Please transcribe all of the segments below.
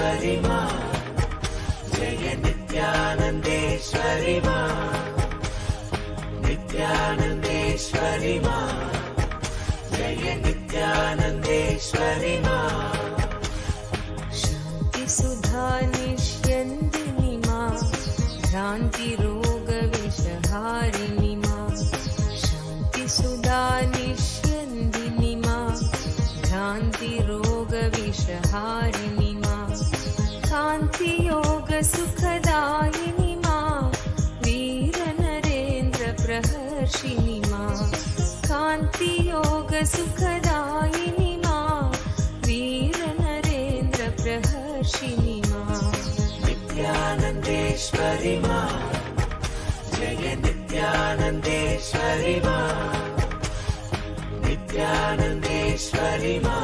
नित्यानन्देश्वरि मा जय नित्यानन्देश्वरि मा नित्यानन्देश्वरि मा जय नित्यानन्देश्वरि मा शान्ति सुधा निष्यन्दिनि मा भ्रान्ति रोग विषहारिणि मा शान्ति सुधा निष्यन्दिनि मा भ्रान्ति रोग विषहारिणि मा कान्ति योग सुखदायिनि मा वीर नरेन्द्र प्रहर्षिणि मा कान्ति योग सुखदायिनि मा वीर नरेन्द्र प्रहर्षिणि मा नित्यानन्देश्वरि मा जय नित्यानन्देश्वरि मा नित्यानन्देश्वरि मा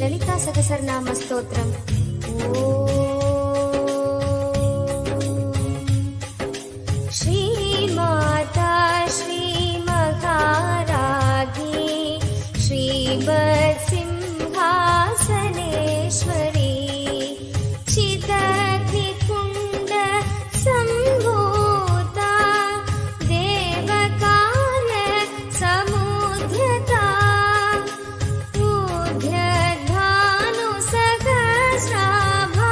లలితా సహస్రనామ స్తోత్రం. శ్రీమాతా శ్రీ మహారాజ్ఞి శ్రీవత్సింహాసనేశ్వరి చిదగ్నికుండ సంభూత దేవకార్య సముద్యత ఊర్ధ్వధాను సహస్రాభా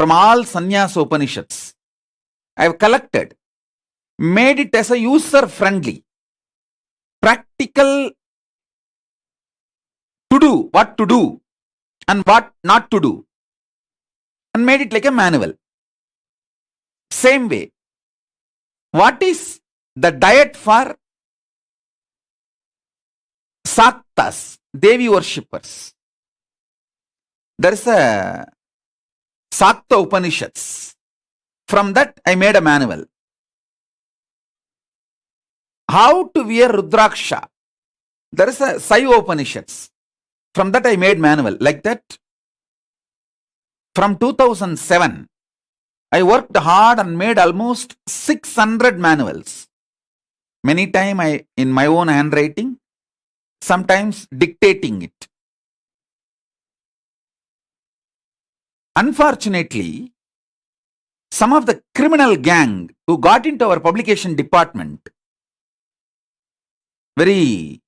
from all Sannyasa Upanishads. I have collected, made it as a user-friendly, practical to do, what to do and what not to do, and made it like a manual. Same way, what is the diet for Saktas, Devi worshippers? There is a Sakta Upanishads. From that, I made a manual. How to wear Rudraksha? There is a Saiva Upanishads. From that, I made manual. Like that, from 2007, I worked hard and made almost 600 manuals. Many times in my own handwriting, sometimes dictating it. Unfortunately, some of the criminal gang who got into our publication department very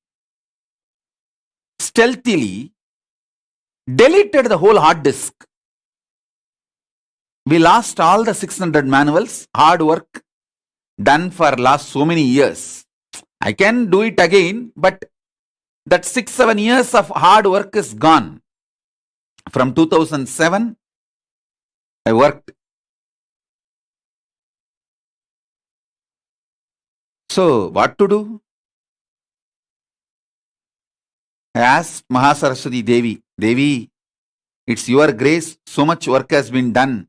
stealthily deleted the whole hard disk. We lost all the 600 manuals, hard work done for last so many years. I can do it again, but that 6-7 years of hard work is gone. From 2007, I worked. So, what to do? I asked Mahasaraswati Devi, Devi, it's your grace, so much work has been done.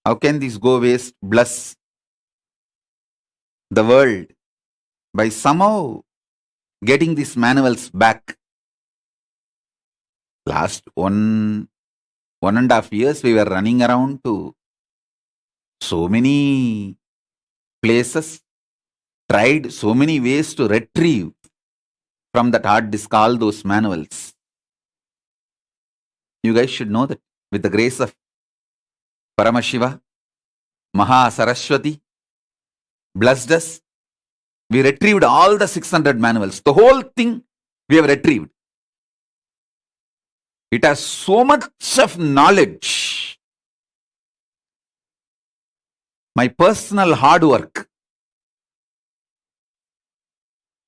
How can this go waste? Bless the world by somehow getting these manuals back. Last 1.5 years, we were running around to so many places, tried so many ways to retrieve from that hard disk all those manuals. You guys should know that with the grace of Paramashiva, Maha Saraswati blessed us. We retrieved all the 600 manuals. The whole thing we have retrieved. It has so much of knowledge. My personal hard work.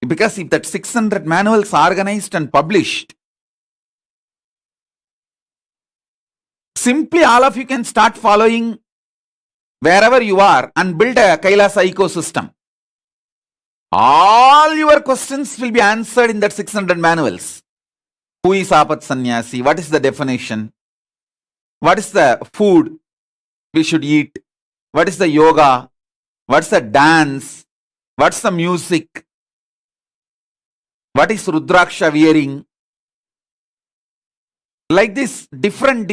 Because if that 600 manuals organized and published, simply all of you can start following wherever you are and build a Kailasa ecosystem. All your questions will be answered in that 600 manuals. Who is Apat Sannyasi? What is the definition? What is the food we should eat? What is the yoga? What's the dance? What's the music? What is Rudraksha wearing? Like this, different.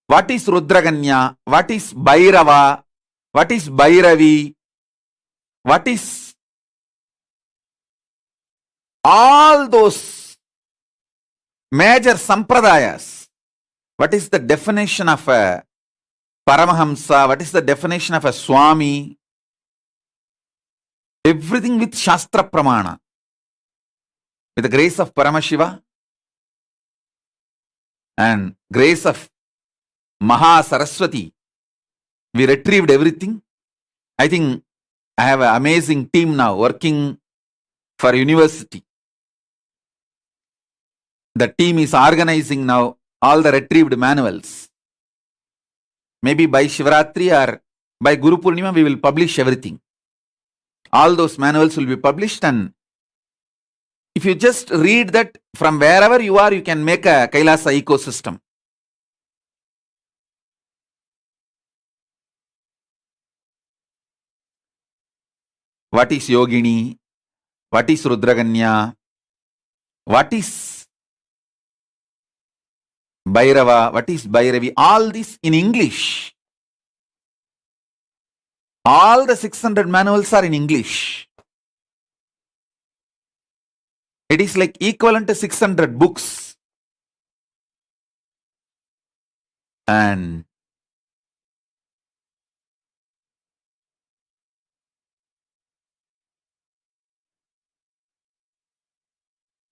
What is Rudraganya? What is Bhairava? What is Bhairavi? What is all those major sampradayas? What is the definition of a Paramahamsa? What is the definition of a Swami? Everything with Shastra Pramana. With the grace of Paramashiva and grace of Maha Saraswati, we retrieved everything. I think I have an amazing team now working for university. The team is organizing now all the retrieved manuals. Maybe by Shivaratri or by Guru Purnima, we will publish everything. All those manuals will be published, and if you just read that from wherever you are, you can make a Kailasa ecosystem. What is Yogini? What is Rudraganya? What is Bhairava? What is Bhairavi? All this in English. All the 600 manuals are in English. It is like equivalent to 600 books. And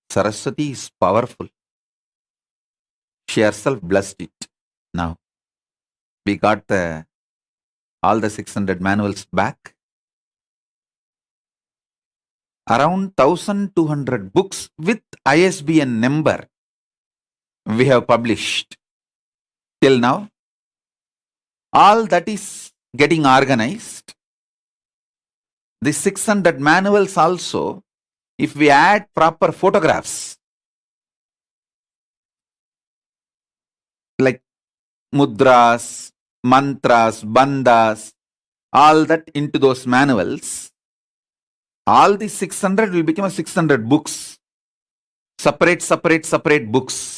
Saraswati is powerful. She herself blessed it. Now, we got all the 600 manuals back. Around 1200 books with ISBN number we have published till now. All that is getting organized. The 600 manuals also, if we add proper photographs like mudras, mantras, bandhas, all that into those manuals, all the 600 will become a 600 books. Separate books.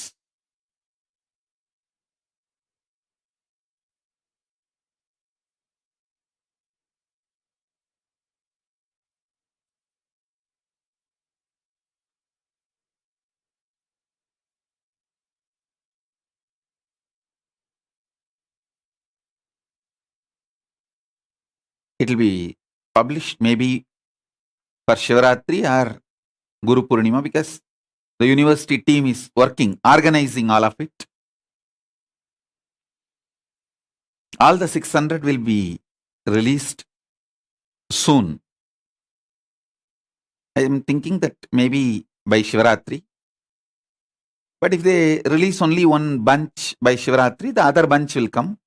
It will be published maybe for Shivaratri or Guru Purnima, because the university team is working, organizing all of it. All the 600 will be released soon. I am thinking that maybe by Shivaratri. But if they release only one bunch by Shivaratri, the other bunch will come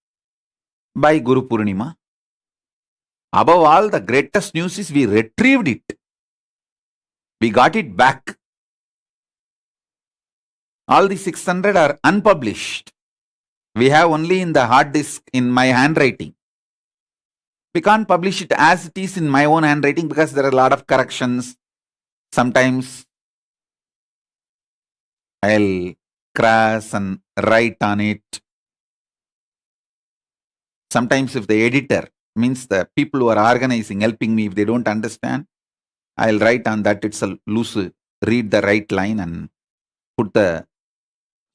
by Guru Purnima. Above all, the greatest news is we retrieved it. We got it back. All the 600 are unpublished. We have only in the hard disk in my handwriting. We can't publish it as it is in my own handwriting because there are a lot of corrections. Sometimes I'll crash and write on it. Sometimes if the editor, means the people who are organizing, helping me, if they don't understand, I'll write on that itself, read the right line and put the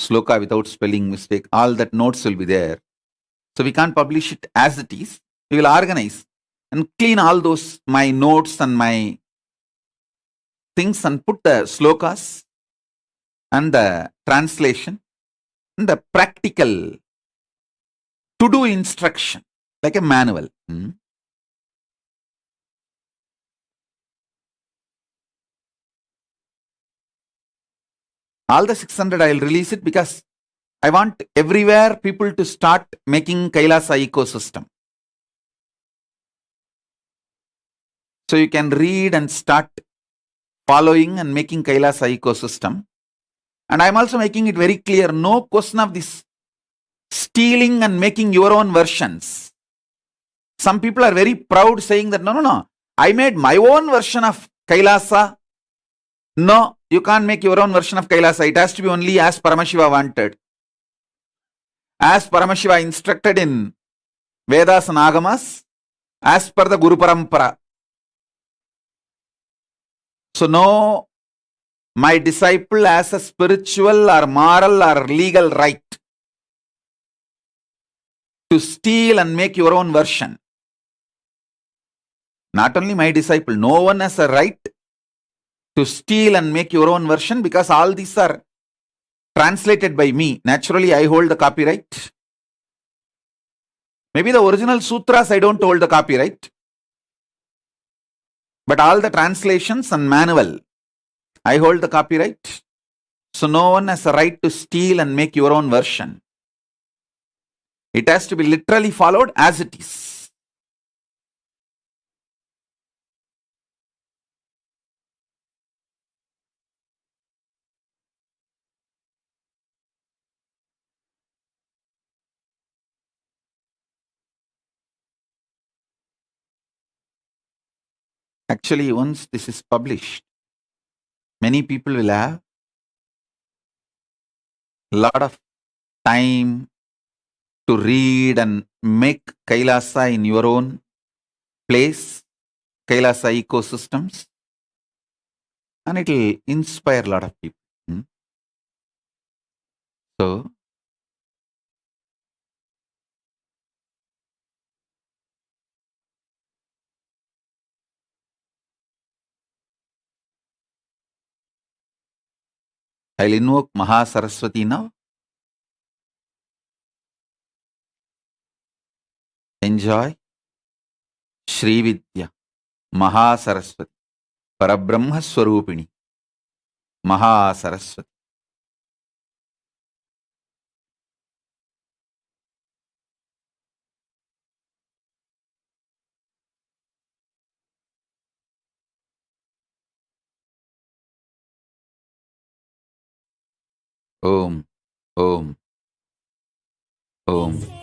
sloka without spelling mistake. All that notes will be there. So we can't publish it as it is. We will organize and clean all those, my notes and my things, and put the slokas and the translation and the practical to-do instruction, like a manual. All the 600 I will release it because I want everywhere people to start making Kailasa ecosystem. So you can read and start following and making Kailasa ecosystem. And I'm also making it very clear, no question of this stealing and making your own versions. Some people are very proud saying that, no, I made my own version of Kailasa. No, you can't make your own version of Kailasa. It has to be only as Paramashiva wanted. As Paramashiva instructed in Vedas and Agamas, as per the Guru Parampara. So no, my disciple has a spiritual or moral or legal right to steal and make your own version. Not only my disciple, no one has a right to steal and make your own version, because all these are translated by me. Naturally, I hold the copyright. Maybe the original sutras I don't hold the copyright. But all the translations and manual, I hold the copyright. So no one has a right to steal and make your own version. It has to be literally followed as it is. Actually, once this is published, many people will have a lot of time to read and make Kailasa in your own place, Kailasa ecosystems, and it will inspire a lot of people. So, I'll invoke Maha Saraswati now. enjoy Srividya Mahasaraswati Parabrahma Swarupini Mahasaraswati. Om, Om, Om, Om.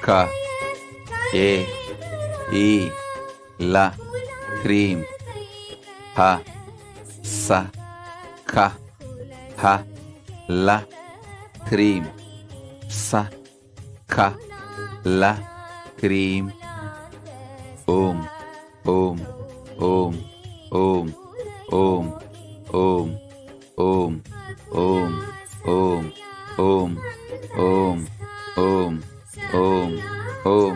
Ka, E, I, La, Hrim, Ha, Sa, Ka, Ha, La, Hrim, Sa, Ka, La, Hrim, Om, Om, Om, Om, Om, Om, Om, Om, Om, Om, Om, Om, Om, Om, Om.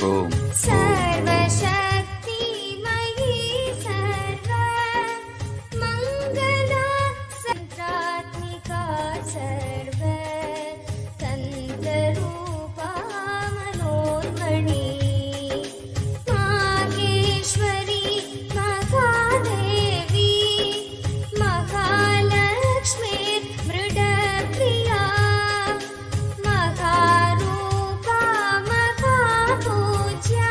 Om. सर्वशक्ति मयि सर्व मङ्गला सन्त्रात्मिका सर्व तन्त्ररूपा मनोन्मणि Maheshwari Mahadevi Mahalakshmi मृडप्रिया महारूपा महापूज्या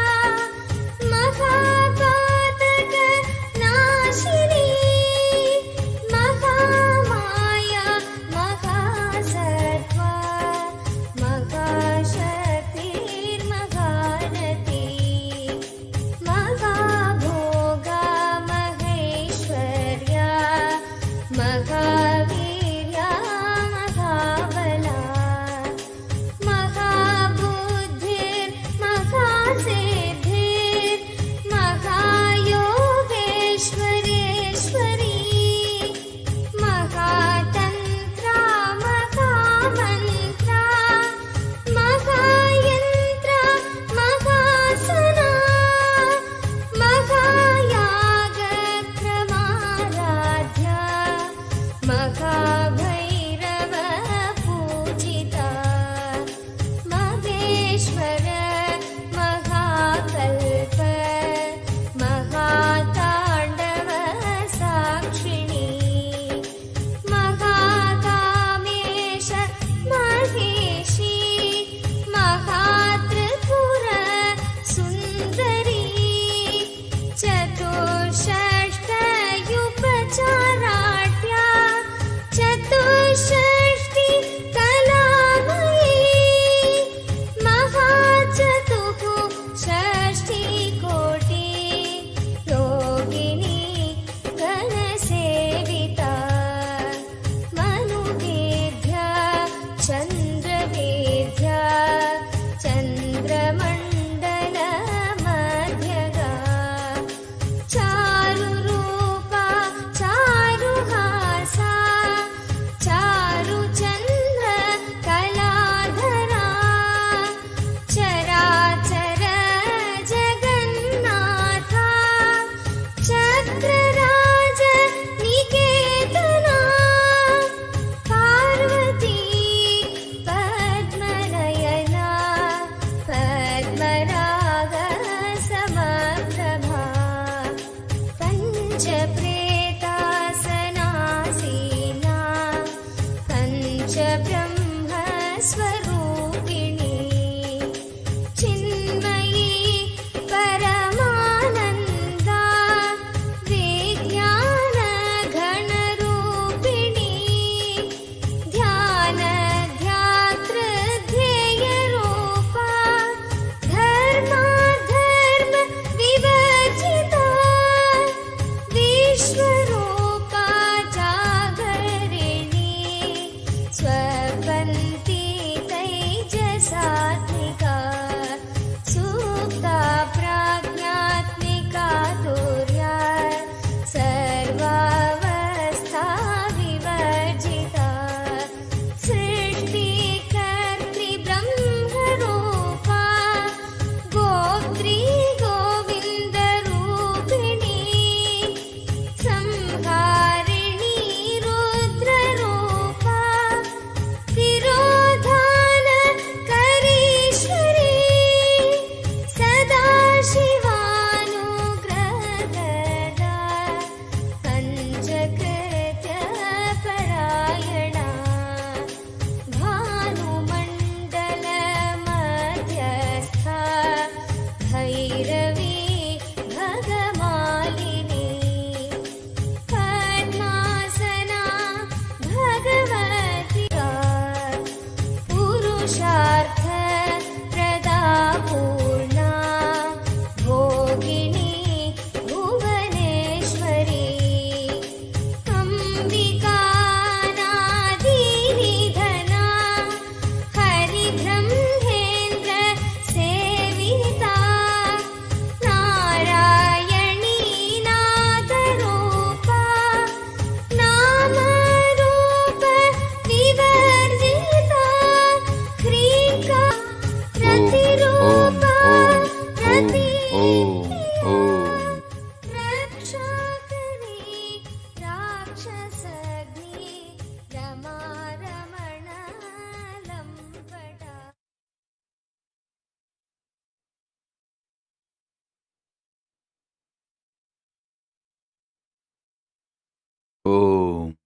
Om.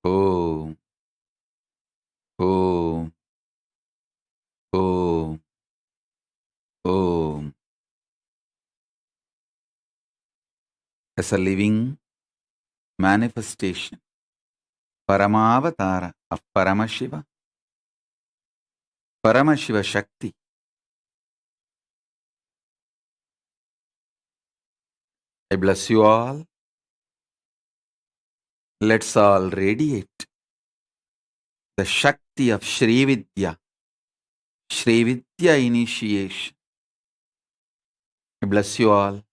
Om. Om. Om. Om. As a living manifestation, Paramavatara of Paramashiva, Paramashiva Shakti, I bless you all. Let's all radiate the Shakti of Srividya, Srividya initiation. I bless you all.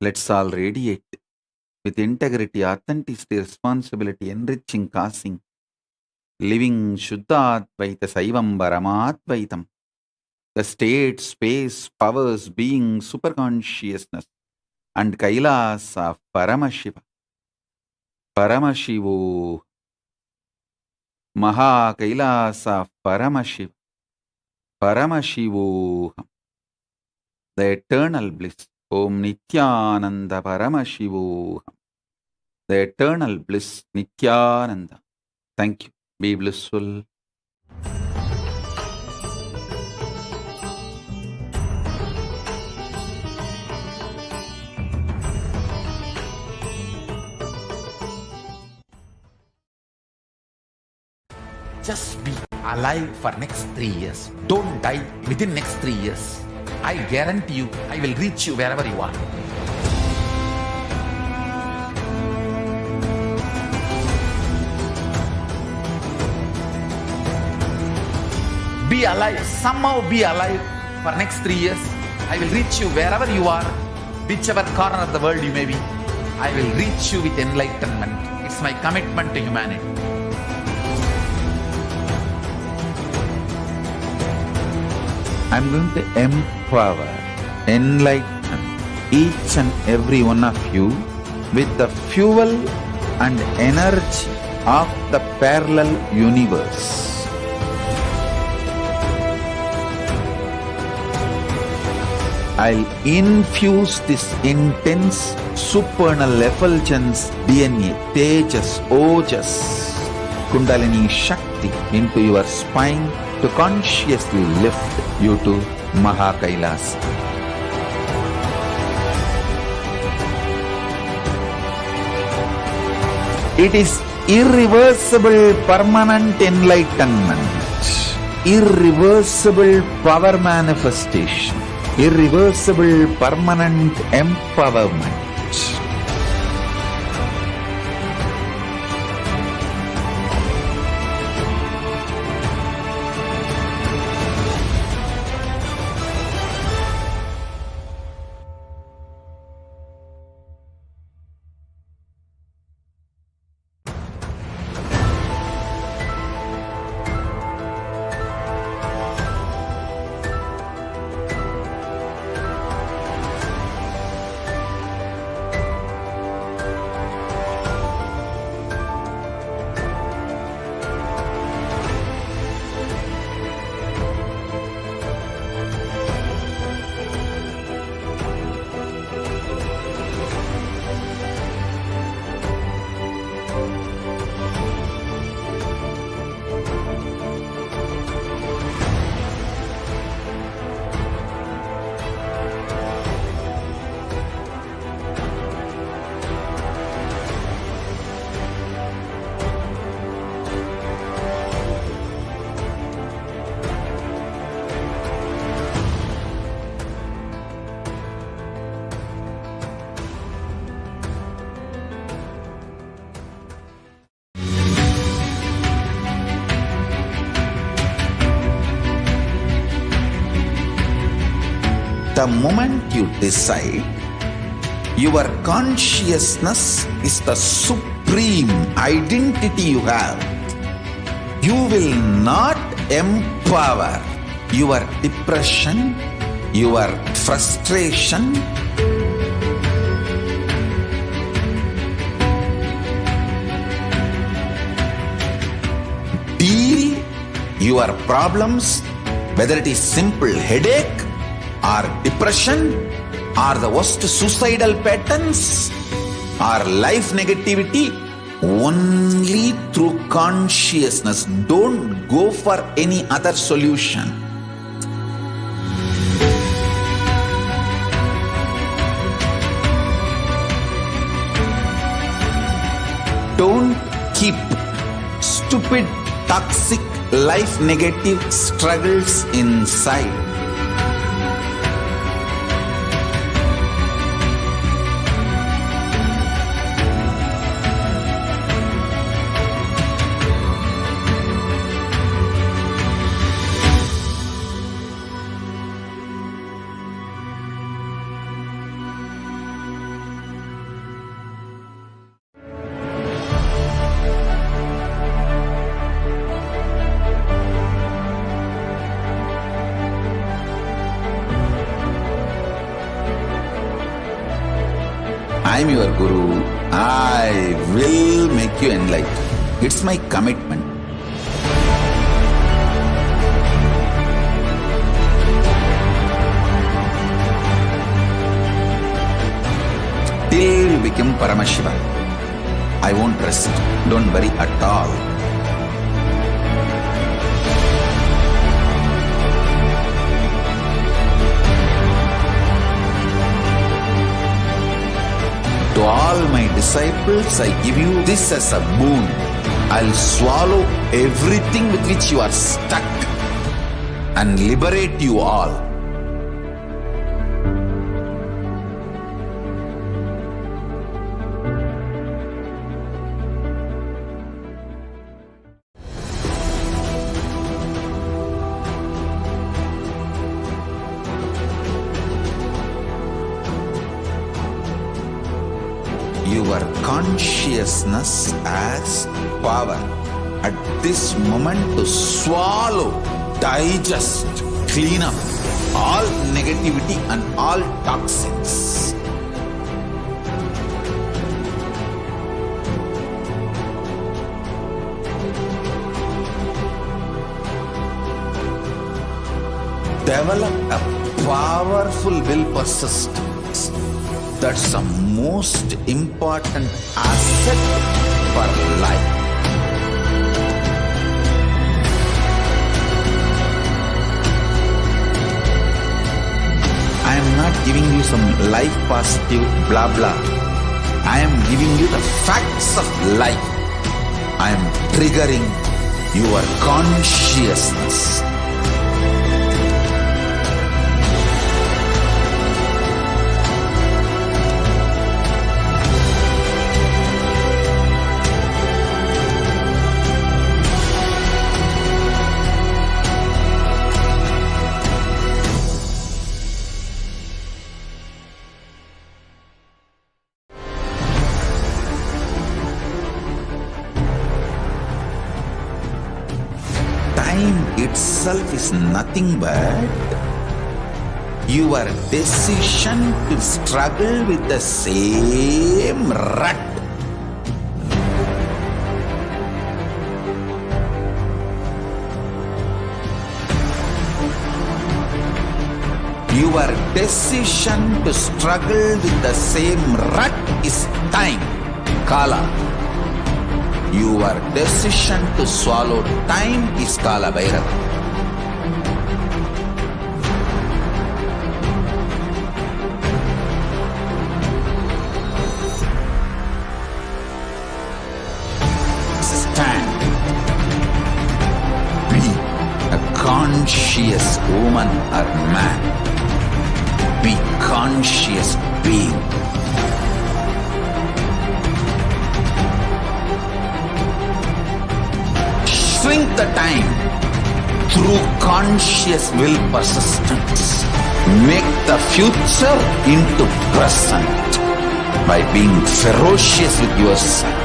Let's all radiate with integrity, authenticity, responsibility, enriching, causing, living Shuddha Advaita Saivam Paramadvaitam, the state, space, powers, being, superconsciousness, and Kailasa of Paramashiva, Paramashivoham, Maha Kailasa of Paramashiva, Paramashivoham, the eternal bliss. Om Nithyananda Paramashivoham, the eternal bliss, Nithyananda. Thank you. Be blissful. Just be alive for next 3 years. Don't die within next 3 years. I guarantee you, I will reach you wherever you are. Be alive, somehow be alive for next 3 years. I will reach you wherever you are, whichever corner of the world you may be. I will reach you with enlightenment. It's my commitment to humanity. I'm going to empower, enlighten each and every one of you with the fuel and energy of the parallel universe. I'll infuse this intense supernal effulgence DNA, Tejas, Ojas, Kundalini Shakti into your spine to consciously lift you to Maha Kailasa. It is irreversible permanent enlightenment, irreversible power manifestation, irreversible permanent empowerment. The moment you decide, your consciousness is the supreme identity you have. You will not empower your depression, your frustration, deal your problems, whether it is simple headache or depression or the worst suicidal patterns, or life negativity? Only through consciousness. Don't go for any other solution. Don't keep stupid, toxic, life negative struggles inside. I am your Guru. I will make you enlightened. It's my commitment. Till you become Paramashiva, I won't rest. Don't worry at all. To all my disciples, I give you this as a boon. I'll swallow everything with which you are stuck and liberate you all. Your consciousness has power at this moment to swallow, digest, clean up all negativity and all toxins. Develop a powerful will persistence. That's the most important asset for life. I am not giving you some life positive blah blah. I am giving you the facts of life. I am triggering your consciousness. Time itself is nothing but your decision to struggle with the same rut. Your decision to struggle with the same rut is time, Kala. Your decision to swallow time is Kala Bhairava. Stand. Be a conscious woman or man. Be conscious being. Shrink the time through conscious will persistence. Make the future into present by being ferocious with yourself.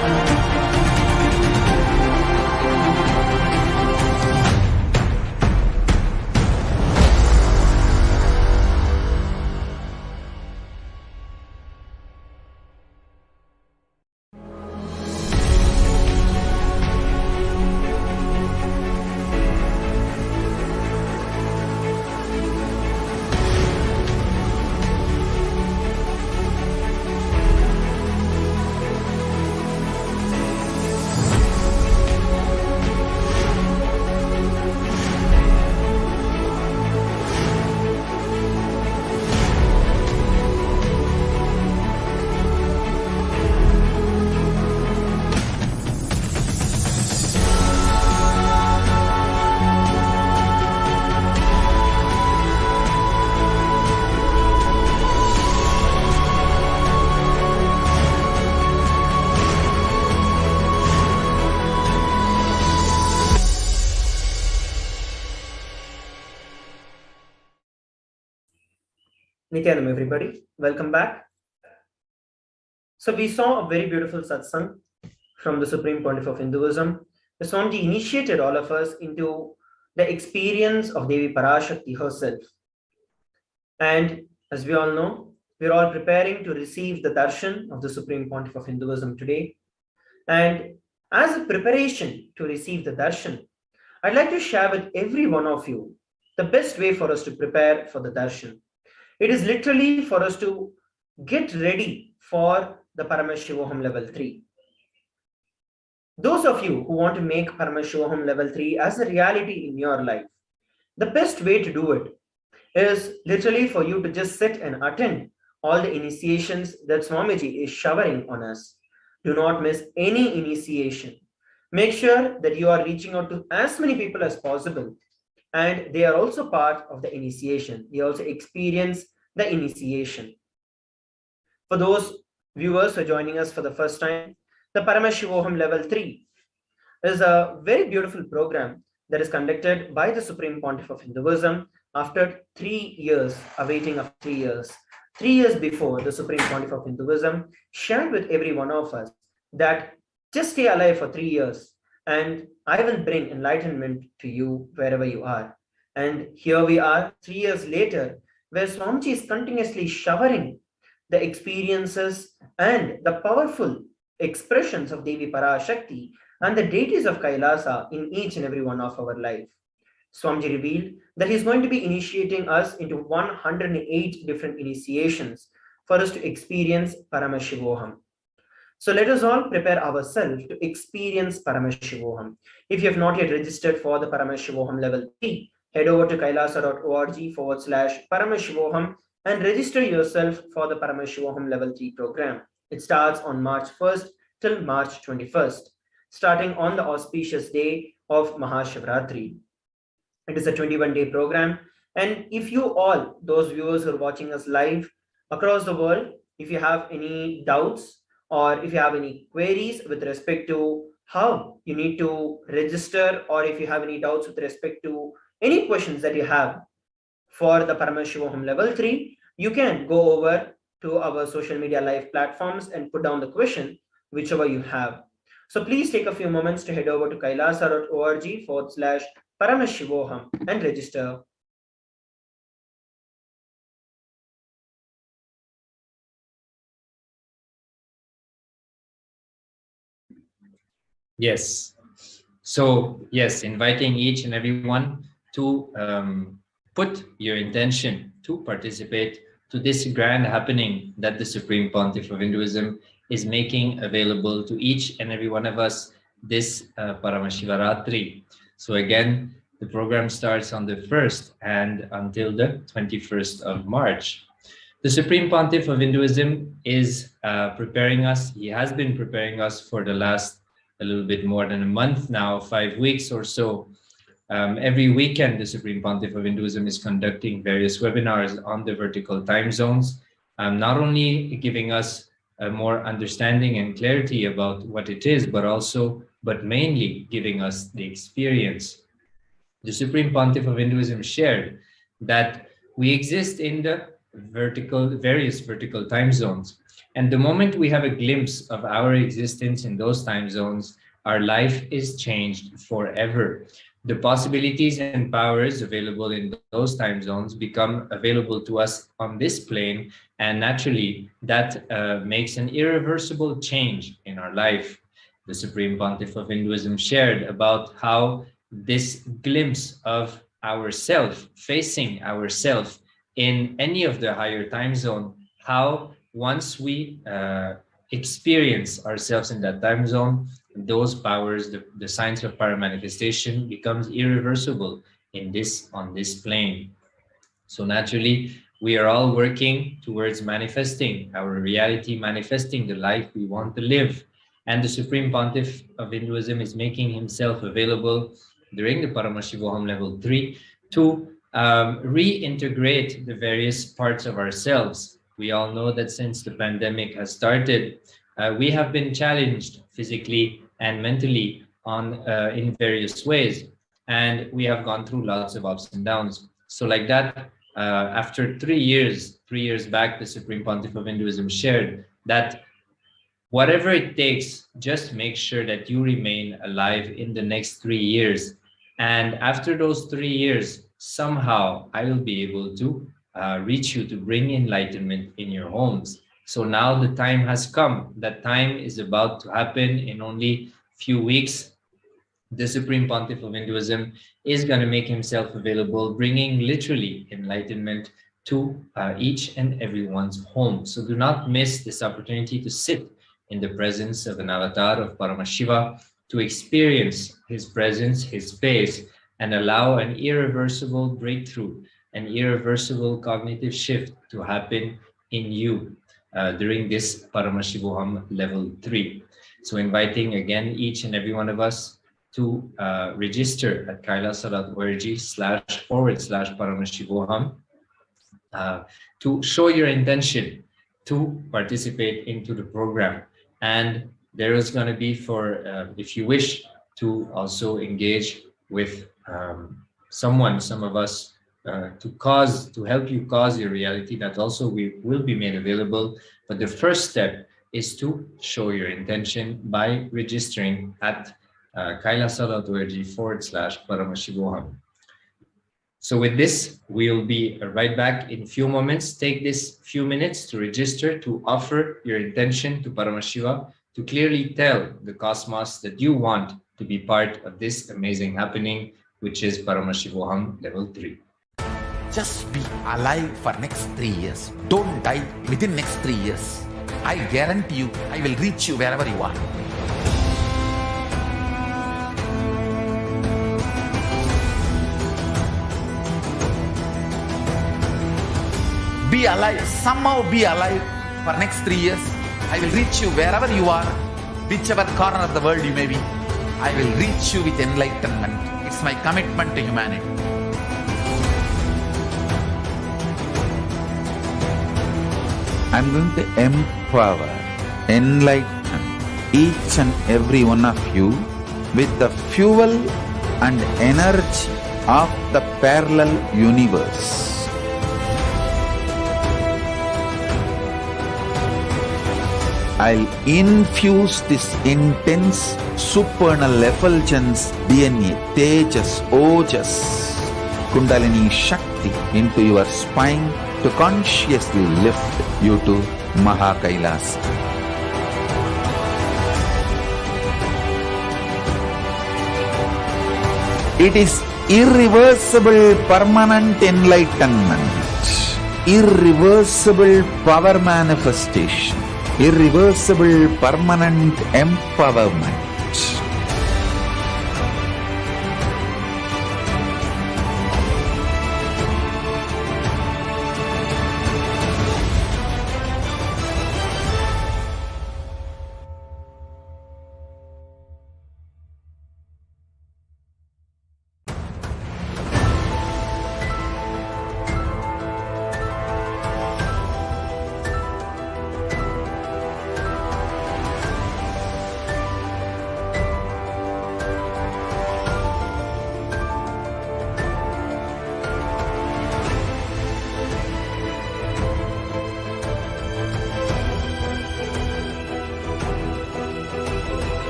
Nithyanam, everybody. Welcome back. So we saw a very beautiful satsang from the Supreme Pontiff of Hinduism. The Swamiji initiated all of us into the experience of Devi Parashakti herself. And as we all know, we're all preparing to receive the darshan of the Supreme Pontiff of Hinduism today. And as a preparation to receive the darshan, I'd like to share with every one of you the best way for us to prepare for the darshan. It is literally for us to get ready for the Paramashivoham level 3. Those of you who want to make Paramashivoham level 3 as a reality in your life, the best way to do it is literally for you to just sit and attend all the initiations that Swamiji is showering on us. Do not miss any initiation. Make sure that you are reaching out to as many people as possible, and they are also part of the initiation. They also experience the initiation. For those viewers who are joining us for the first time, the Paramashivoham level 3 is a very beautiful program that is conducted by the Supreme Pontiff of Hinduism after 3 years, awaiting of 3 years. 3 years before, the Supreme Pontiff of Hinduism shared with every one of us that just stay alive for 3 years and I will bring enlightenment to you wherever you are. And here we are 3 years later, where Swamiji is continuously showering the experiences and the powerful expressions of Devi Parashakti and the deities of Kailasa in each and every one of our life. Swamiji revealed that he is going to be initiating us into 108 different initiations for us to experience Paramashivoham. So let us all prepare ourselves to experience Paramashivoham. If you have not yet registered for the Paramashivoham level 3, head over to kailasa.org/Paramashivoham and register yourself for the Paramashivoham level 3 program. It starts on March 1st till March 21st, starting on the auspicious day of Mahashivratri. It is a 21-day program. And if you all, those viewers who are watching us live across the world, if you have any doubts or if you have any queries with respect to how you need to register, or if you have any doubts with respect to any questions that you have for the Paramashivoham level 3, you can go over to our social media live platforms and put down the question, whichever you have. So please take a few moments to head over to kailasa.org/Paramashivoham and register. Yes. So, yes, inviting each and everyone to put your intention to participate to this grand happening that the Supreme Pontiff of Hinduism is making available to each and every one of us this Paramashivaratri. So again, the program starts on the 1st and until the 21st of March. The Supreme Pontiff of Hinduism is preparing us. He has been preparing us for the last a little bit more than a month now, 5 weeks or so. Every weekend, the Supreme Pontiff of Hinduism is conducting various webinars on the vertical time zones, not only giving us a more understanding and clarity about what it is, but mainly giving us the experience. The Supreme Pontiff of Hinduism shared that we exist in the various vertical time zones. And the moment we have a glimpse of our existence in those time zones, our life is changed forever. The possibilities and powers available in those time zones become available to us on this plane, and naturally that makes an irreversible change in our life. The Supreme Pontiff of Hinduism shared about how this glimpse of ourself, facing ourself in any of the higher time zone, how once we experience ourselves in that time zone, those powers, the science of paramanifestation becomes irreversible on this plane. So naturally, we are all working towards manifesting our reality, manifesting the life we want to live. And the Supreme Pontiff of Hinduism is making himself available during the Paramashivoham level 3 to reintegrate the various parts of ourselves. We all know that since the pandemic has started, we have been challenged physically and mentally in various ways, and we have gone through lots of ups and downs. So like that, after 3 years back, the Supreme Pontiff of Hinduism shared that whatever it takes, just make sure that you remain alive in the next 3 years. And after those 3 years, somehow I will be able to reach you to bring enlightenment in your homes. So now the time has come. That time is about to happen in only few weeks. The Supreme Pontiff of Hinduism is going to make himself available, bringing literally enlightenment to each and everyone's home. So do not miss this opportunity to sit in the presence of an avatar of Paramashiva, to experience his presence, his face, and allow an irreversible breakthrough, an irreversible cognitive shift to happen in you during this Paramashivoham level 3. So inviting again each and every one of us to register at kailasa.org//Paramashivoham to show your intention to participate into the program. And there is going to be, for if you wish to also engage with some of us to help you cause your reality, that also will be made available. But the first step is to show your intention by registering at kailasa.org/Paramashivoham. So with this, we'll be right back in few moments. Take this few minutes to register, to offer your intention to Paramashiva, to clearly tell the cosmos that you want to be part of this amazing happening, which is Paramashivoham level 3. Just be alive for next 3 years. Don't die within next 3 years. I guarantee you, I will reach you wherever you are. Be alive, somehow be alive for next 3 years. I will reach you wherever you are, whichever corner of the world you may be. I will reach you with enlightenment. It's my commitment to humanity. I'm going to empower, enlighten each and every one of you with the fuel and energy of the parallel universe. I'll infuse this intense supernal effulgence DNA, Tejas, Ojas, Kundalini Shakti into your spine to consciously lift you to Maha Kailasa. It is irreversible permanent enlightenment, irreversible power manifestation, irreversible permanent empowerment.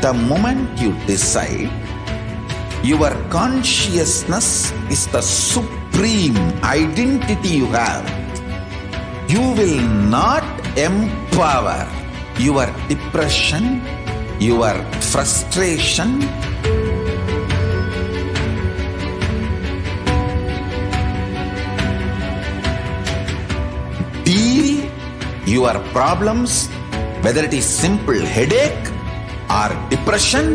The moment you decide, your consciousness is the supreme identity you have. You will not empower your depression, your frustration, deal your problems, whether it is simple headache or depression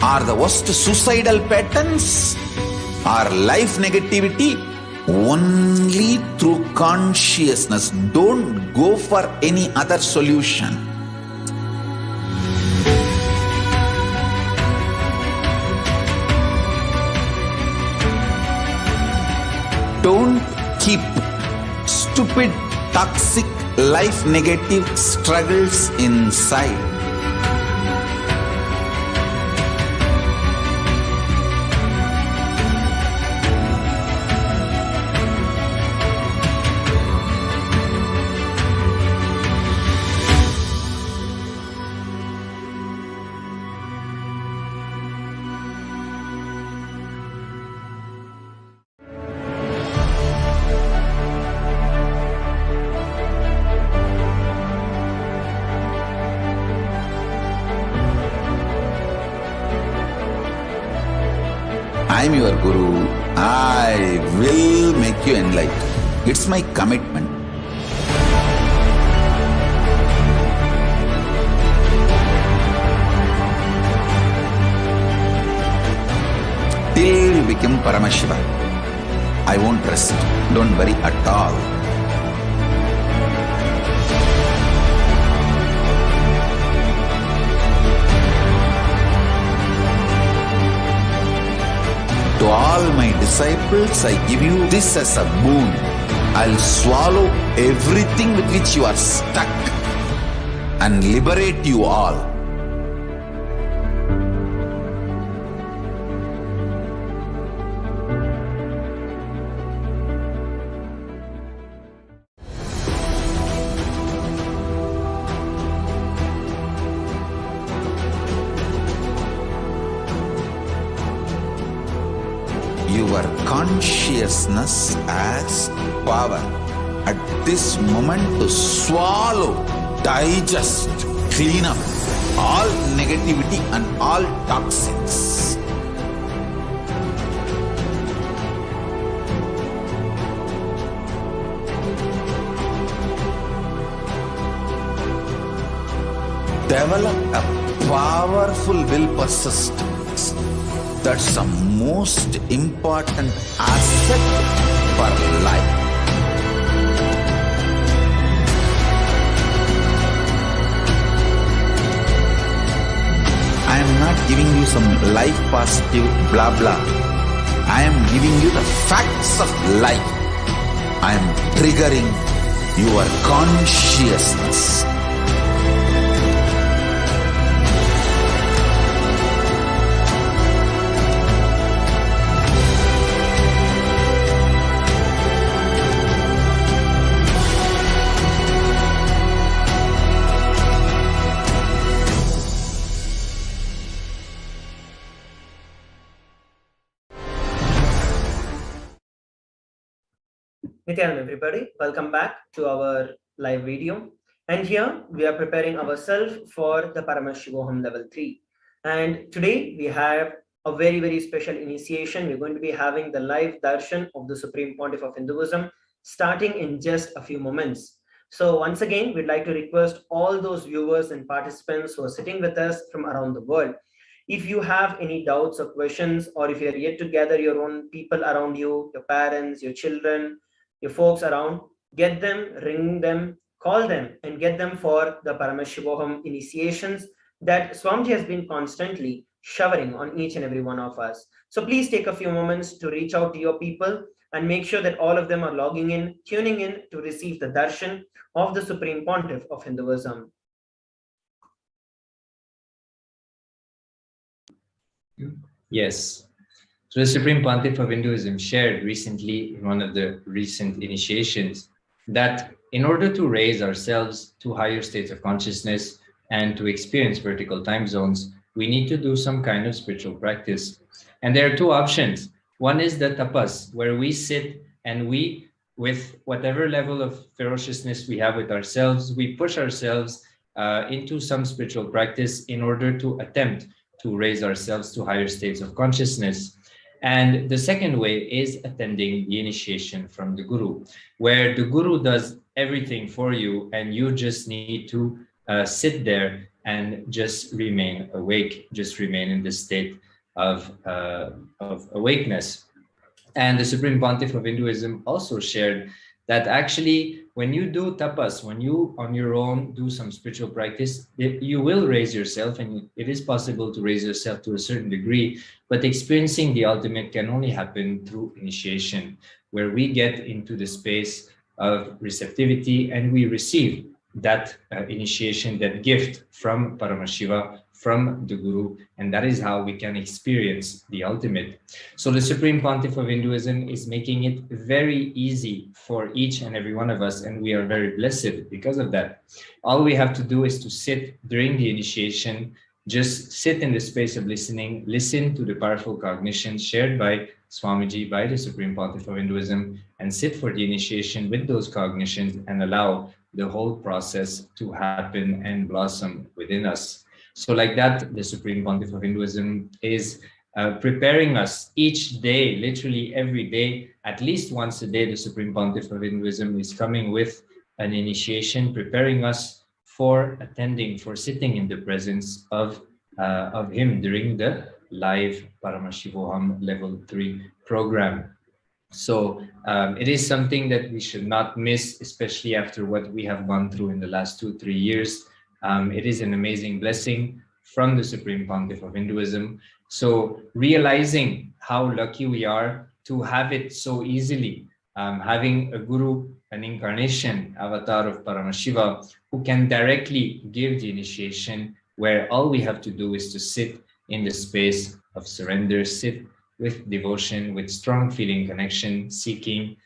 or the worst suicidal patterns or life negativity, only through consciousness. Don't go for any other solution. Don't keep stupid, toxic, life negative struggles inside. I am your Guru. I will make you enlightened. It's my commitment. Till you become Paramashiva, I won't rest. Don't worry at all. To all my disciples, I give you this as a boon. I'll swallow everything with which you are stuck and liberate you all. Your consciousness has power at this moment to swallow, digest, clean up all negativity and all toxins. Develop a powerful will persistence. That's the most important asset for life. I am not giving you some life positive blah blah. I am giving you the facts of life. I am triggering your consciousness. Nithyananda, everybody, welcome back to our live video. And here we are preparing ourselves for the Paramashivoham level 3. And today we have a very, very special initiation. We're going to be having the live darshan of the Supreme Pontiff of Hinduism starting in just a few moments. So once again, we'd like to request all those viewers and participants who are sitting with us from around the world. If you have any doubts or questions, or if you're yet to gather your own people around you, your parents, your children, your folks around, get them, ring them, call them, and get them for the Paramashivoham initiations that Swamiji has been constantly showering on each and every one of us. So please take a few moments to reach out to your people and make sure that all of them are logging in, tuning in to receive the darshan of the Supreme Pontiff of Hinduism. Yes. So the Supreme Pontiff of Hinduism shared recently in one of the recent initiations that in order to raise ourselves to higher states of consciousness and to experience vertical time zones, we need to do some kind of spiritual practice. And there are two options. One is the tapas, where we sit and we, with whatever level of ferociousness we have with ourselves, we push ourselves into some spiritual practice in order to attempt to raise ourselves to higher states of consciousness. And the second way is attending the initiation from the Guru, where the Guru does everything for you, and you just need to sit there and just remain awake, just remain in this state of awakeness. And the Supreme Pontiff of Hinduism also shared that actually, when you do tapas, when you on your own do some spiritual practice, you will raise yourself, and it is possible to raise yourself to a certain degree, but experiencing the ultimate can only happen through initiation, where we get into the space of receptivity and we receive that initiation, that gift from Paramashiva, from the Guru, and that is how we can experience the ultimate. So the Supreme Pontiff of Hinduism is making it very easy for each and every one of us, and we are very blessed because of that. All we have to do is to sit during the initiation, just sit in the space of listening, listen to the powerful cognitions shared by Swamiji, by the Supreme Pontiff of Hinduism, and sit for the initiation with those cognitions and allow the whole process to happen and blossom within us. So like that, the Supreme Pontiff of Hinduism is preparing us each day, literally every day, at least once a day. The Supreme Pontiff of Hinduism is coming with an initiation, preparing us for attending, for sitting in the presence of him during the live Paramashivoham level 3 program. So it is something that we should not miss, especially after what we have gone through in the last 2-3 years. It is an amazing blessing from the Supreme Pontiff of Hinduism. So realizing how lucky we are to have it so easily, having a guru, an incarnation, avatar of Paramashiva, who can directly give the initiation, where all we have to do is to sit in the space of surrender, sit with devotion, with strong feeling connection, seeking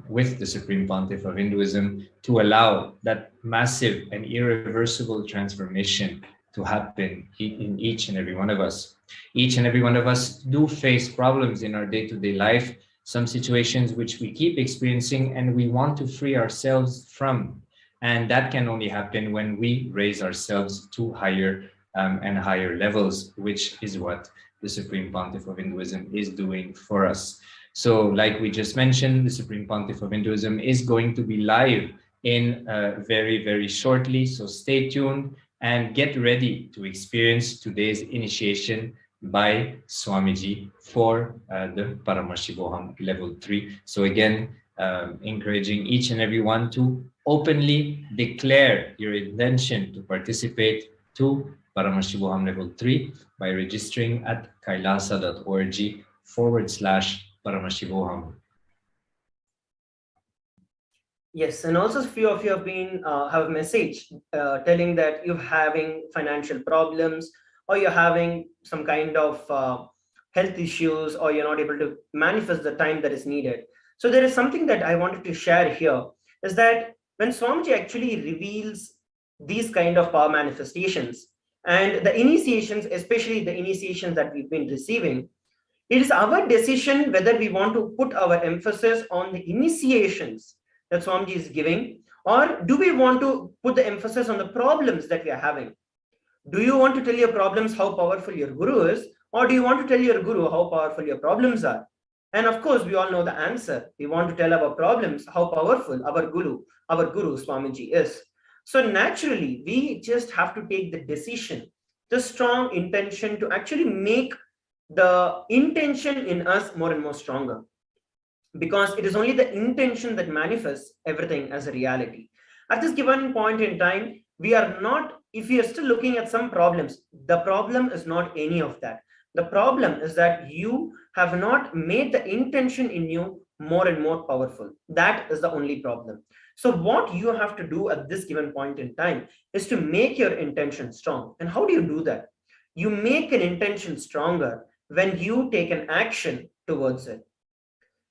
with the Supreme Pontiff of Hinduism to allow that massive and irreversible transformation to happen in each and every one of us. Each and every one of us do face problems in our day-to-day life, some situations which we keep experiencing and we want to free ourselves from. And that can only happen when we raise ourselves to higher and higher levels, which is what the Supreme Pontiff of Hinduism is doing for us. So like we just mentioned, the Supreme Pontiff of Hinduism is going to be live in very, very shortly. So stay tuned and get ready to experience today's initiation by Swamiji for the Paramashivoham level 3. So again, encouraging each and every one to openly declare your intention to participate to Paramashivoham level 3 by registering at kailasa.org/Paramashivoham. Yes, and also a few of you have been have a message telling that you're having financial problems, or you're having some kind of health issues, or you're not able to manifest the time that is needed. So there is something that I wanted to share here, is that when Swamiji actually reveals these kind of power manifestations and the initiations, especially the initiations that we've been receiving, it is our decision whether we want to put our emphasis on the initiations that Swamiji is giving, or do we want to put the emphasis on the problems that we are having? Do you want to tell your problems how powerful your guru is, or do you want to tell your guru how powerful your problems are? And of course, we all know the answer. We want to tell our problems how powerful our guru Swamiji is. So naturally, we just have to take the decision, the strong intention to actually make the intention in us more and more stronger. Because it is only the intention that manifests everything as a reality. At this given point in time, we are not, if we are still looking at some problems, the problem is not any of that. The problem is that you have not made the intention in you more and more powerful. That is the only problem. So what you have to do at this given point in time is to make your intention strong. And how do you do that? You make an intention stronger when you take an action towards it.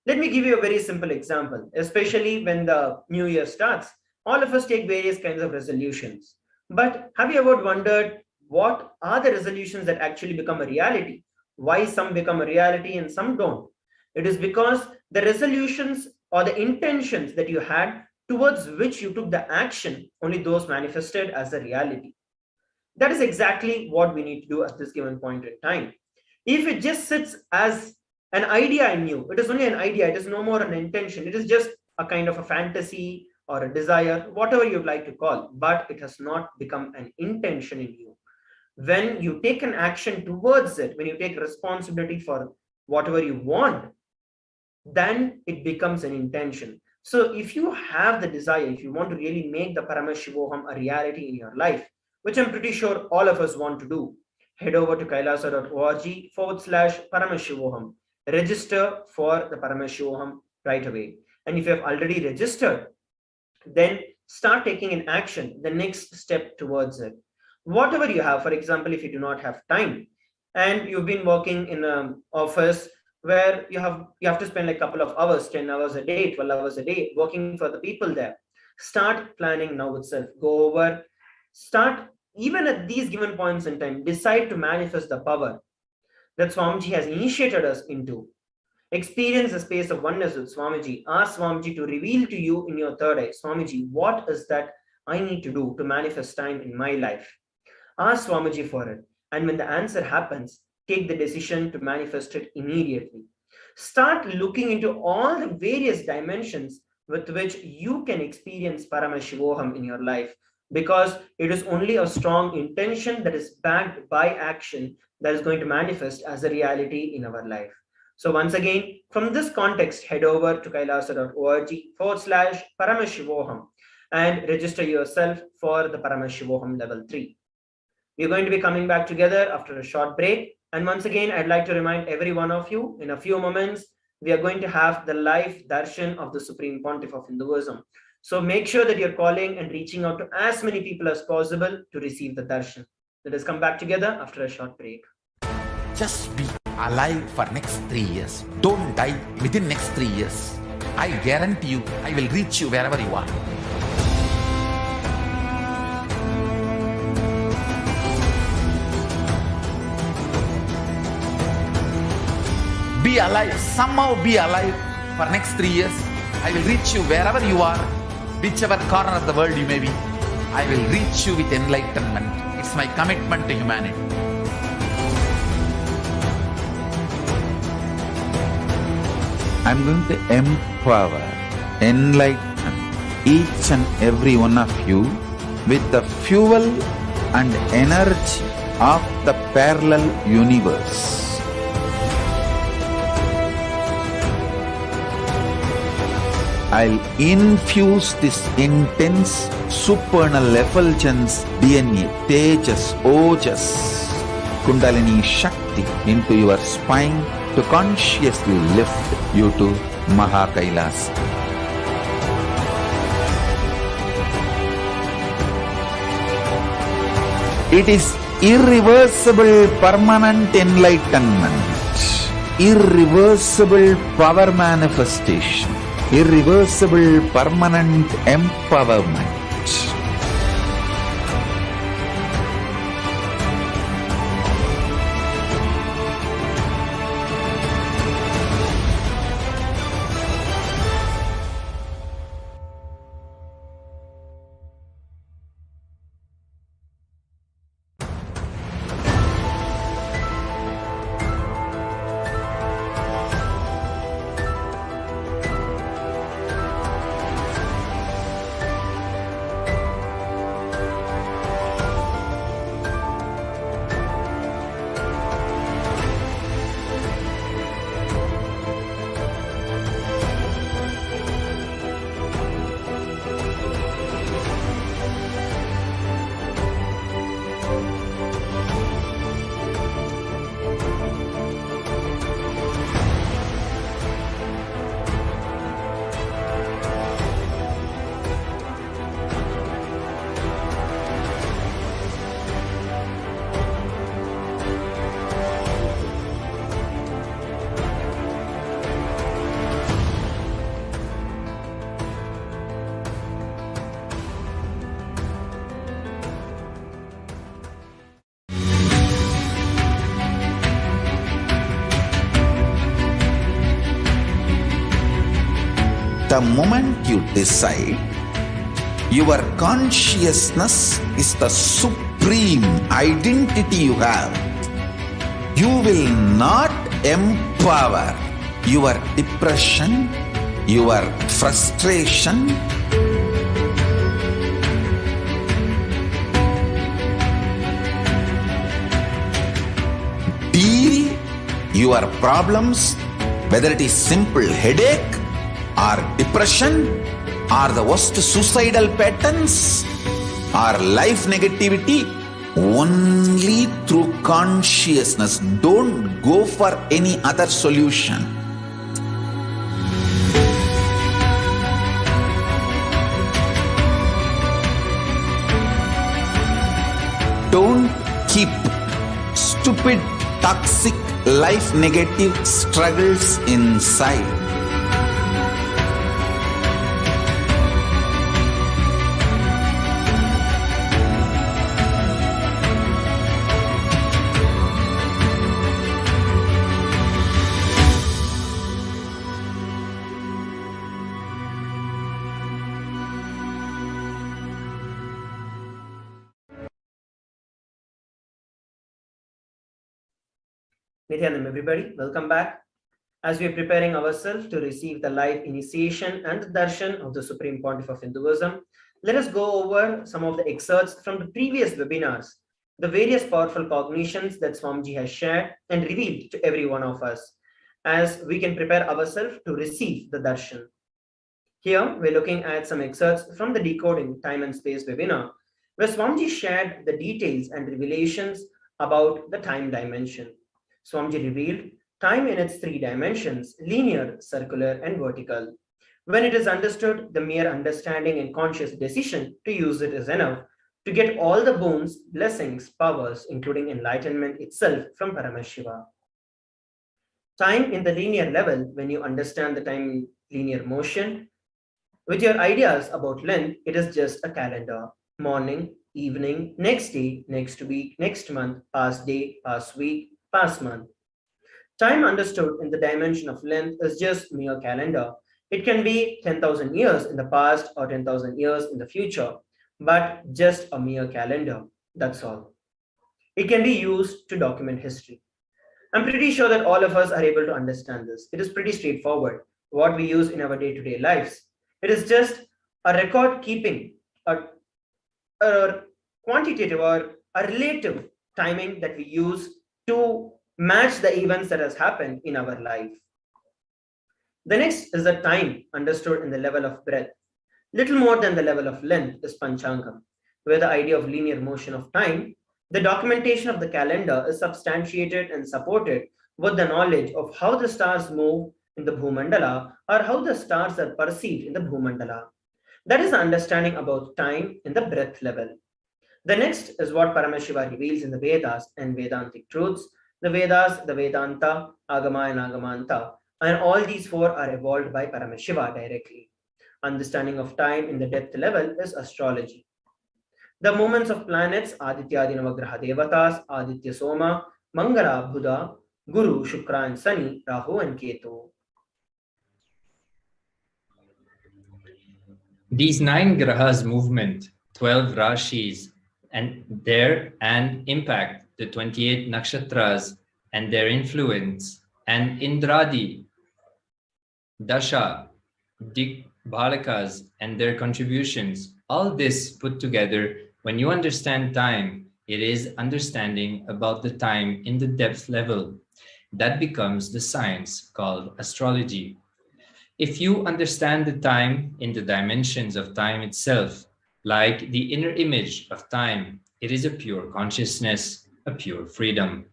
Let me give you a very simple example, especially when the new year starts. All of us take various kinds of resolutions. But have you ever wondered what are the resolutions that actually become a reality? Why some become a reality and some don't? It is because the resolutions or the intentions that you had towards which you took the action, only those manifested as a reality. That is exactly what we need to do at this given point in time. If it just sits as an idea in you, it is only an idea, it is no more an intention, it is just a kind of a fantasy or a desire, whatever you'd like to call, but it has not become an intention in you. When you take an action towards it, when you take responsibility for whatever you want, then it becomes an intention. So if you have the desire, if you want to really make the Paramashivoham a reality in your life, which I'm pretty sure all of us want to do, head over to kailasa.org/Paramashivoham. Register for the Paramashivoham right away. And if you have already registered, then start taking an action, the next step towards it. Whatever you have, for example, if you do not have time and you've been working in an office where you have to spend like a couple of hours, 10 hours a day, 12 hours a day, working for the people there, start planning now itself. Go over, start even at these given points in time, decide to manifest the power that Swamiji has initiated us into. Experience the space of oneness with Swamiji. Ask Swamiji to reveal to you in your third eye, Swamiji, what is that I need to do to manifest time in my life? Ask Swamiji for it. And when the answer happens, take the decision to manifest it immediately. Start looking into all the various dimensions with which you can experience Paramashivoham in your life, because it is only a strong intention that is backed by action that is going to manifest as a reality in our life. So once again, from this context, head over to kailasa.org/Paramashivoham and register yourself for the Paramashivoham level 3. We're going to be coming back together after a short break. And once again, I'd like to remind every one of you, in a few moments, we are going to have the live darshan of the Supreme Pontiff of Hinduism. So make sure that you're calling and reaching out to as many people as possible to receive the darshan. Let us come back together after a short break. Just be alive for next 3 years. Don't die within next 3 years. I guarantee you, I will reach you wherever you are. Be alive, somehow be alive for next 3 years. I will reach you wherever you are, whichever corner of the world you may be. I will reach you with enlightenment. It's my commitment to humanity. I'm going to empower, enlighten each and every one of you with the fuel and energy of the parallel universe. I'll infuse this intense supernal effulgence DNA, Tejas, Ojas, Kundalini Shakti into your spine to consciously lift you to Kailasa. It is irreversible permanent enlightenment, irreversible power manifestation, irreversible permanent empowerment. The moment you decide, your consciousness is the supreme identity you have. You will not empower your depression, your frustration, your problems, whether it is simple headache or depression or the worst suicidal patterns or life negativity, only through consciousness. Don't go for any other solution. Don't keep stupid, toxic, life negative struggles inside. Nithyananda, everybody, welcome back. As we are preparing ourselves to receive the live initiation and the darshan of the Supreme Pontiff of Hinduism, let us go over some of the excerpts from the previous webinars, the various powerful cognitions that Swamiji has shared and revealed to every one of us, as we can prepare ourselves to receive the darshan. Here, we're looking at some excerpts from the Decoding Time and Space webinar, where Swamiji shared the details and revelations about the time dimension. Swamiji revealed time in its three dimensions: linear, circular, and vertical. When it is understood, the mere understanding and conscious decision to use it is enough to get all the boons, blessings, powers, including enlightenment itself from Paramashiva. Time in the linear level, when you understand the time in linear motion, with your ideas about length, it is just a calendar. Morning, evening, next day, next week, next month, past day, past week, past month. Time understood in the dimension of length is just mere calendar. It can be 10,000 years in the past or 10,000 years in the future, but just a mere calendar, that's all. It can be used to document history. I'm pretty sure that all of us are able to understand this. It is pretty straightforward, what we use in our day-to-day lives. It is just a record keeping, a quantitative or a relative timing that we use to match the events that has happened in our life. The next is the time understood in the level of breadth. Little more than the level of length is Panchangam, where the idea of linear motion of time, the documentation of the calendar is substantiated and supported with the knowledge of how the stars move in the Bhumandala or how the stars are perceived in the Bhumandala. That is the understanding about time in the breadth level. The next is what Paramashiva reveals in the Vedas and Vedantic truths. The Vedas, the Vedanta, Agama and Agamanta, and all these four are evolved by Paramashiva directly. Understanding of time in the depth level is astrology. The movements of planets, Aditya Navagraha Devatas, Aditya Soma, Mangala, Buddha, Guru, Shukra and Sani, Rahu and Ketu. These 9 grahas movement, 12 rashis, and their impact, the 28 nakshatras and their influence, and Indradi, Dasha, Balakas and their contributions, all this put together, when you understand time, it is understanding about the time in the depth level. That becomes the science called astrology. If you understand the time in the dimensions of time itself, like the inner image of time, it is a pure consciousness, a pure freedom.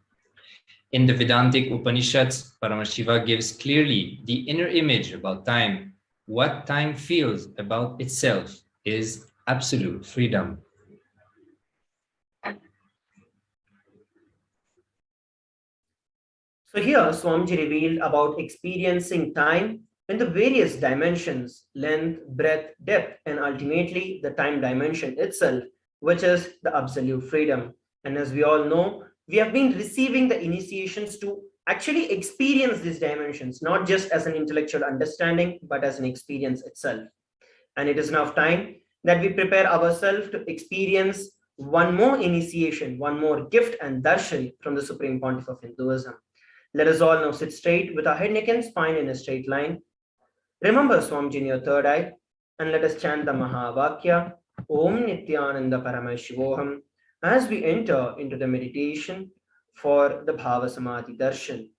In the Vedantic Upanishads, Paramashiva gives clearly the inner image about time. What time feels about itself is absolute freedom. So here, Swamiji revealed about experiencing time in the various dimensions, length, breadth, depth, and ultimately the time dimension itself, which is the absolute freedom. And as we all know, we have been receiving the initiations to actually experience these dimensions, not just as an intellectual understanding, but as an experience itself. And it is now time that we prepare ourselves to experience one more initiation, one more gift and darshan from the Supreme Pontiff of Hinduism. Let us all now sit straight with our head, neck, and spine in a straight line. Remember Swamiji in your third eye, and let us chant the Mahavakya, Om Nithyananda Paramashivoham, as we enter into the meditation for the BHAVASAMADHI darshan